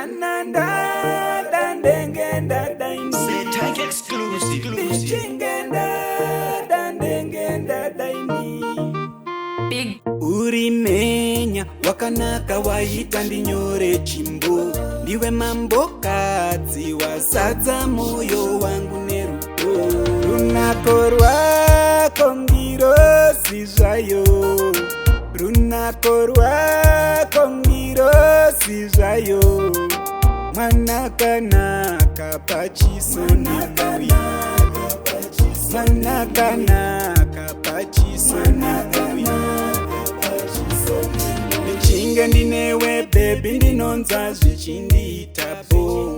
kananda dandengenda daini Setag exclusive chingenda dandengenda daini Big urimenya wakanaka waita ndinyore chimbo ndiwe mambokadzi wazadza moyo wangu nerudo runako rwako ngiro sizvayo runako rwako ngiro sizvayo mwanakanaka pachisoni mwanakanaka pachisoni ndichinge ndinewe bebi ndinonza zvichindiitapo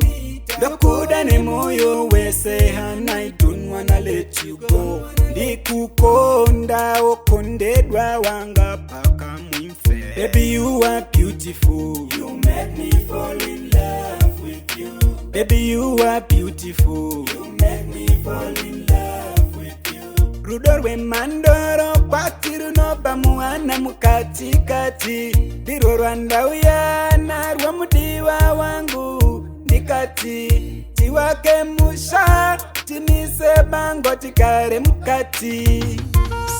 ndakuda nemoyo wese hana I don't wanna let you go ndikukonda okondedwa wanga paka mwimfe baby you are beautiful you make me fall in love with you baby you are beautiful you make me fall in love with you rudo rwemandoro kwati runobva muhana mukatikati ndirwo rwandauya narwo mudiwa wangu ndikati tiwake musha timise bango tikare mukati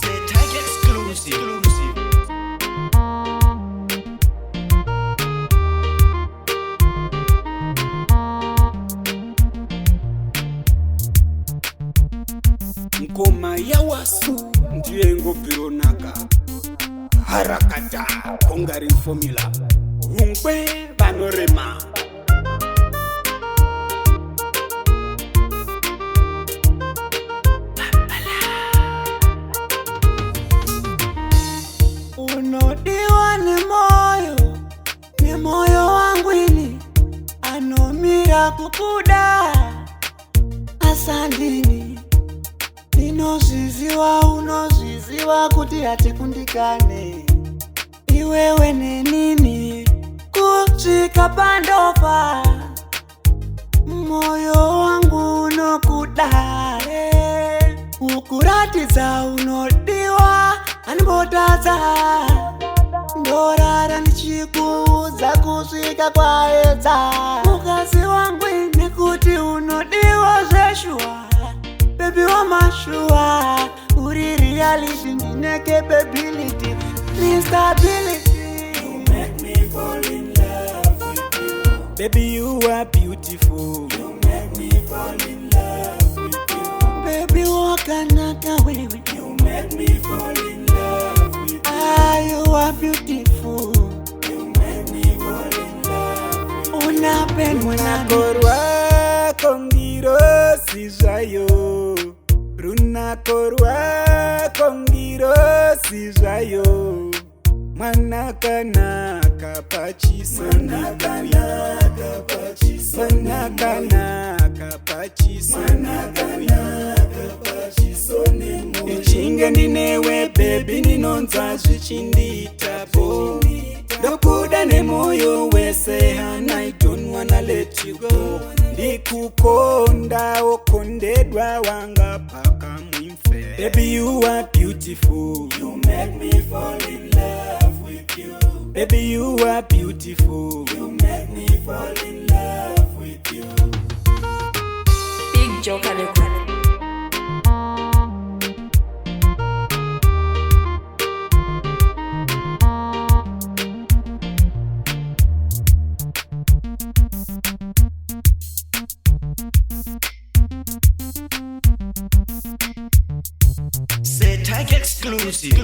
Setag exclusive ngoma yawasu ndiye ngopironaka harakata kongari formula hungwe vanorema unodiwa ni moyo wangu ini anomira kukuda asandini unoziziwa kuti hatikundikane iwewe nenini kusvika pandofa moyo wangu unokuda ukuratidza unodiwa anibotadza ndorara ndichikuudza kusvika kwaedza mukazi wangu nekuti unodiwa zveshua baby wamashua uri reality ndine capability instability you make me fall in love with you baby you are beautiful you make me fall in love with you baby wakanaka wewe you make me fall in love with you you are beautiful you make me fall in love with unapendwa runako rwako ngiro sizvayo runako rwako ngiro sizvayo mwanakanaka pachisoni mwanakanaka pachisoni ndichinge ndinewe bebi ndinonza zvichindiitapo ndakuda nemoyo wese hana I don't wanna let you go ndikukonda okondedwa wanga paka mwimfe baby you are beautiful you make me fall in love with you baby you are beautiful you make me fall in love with you Big Joker Record. Setag exclusive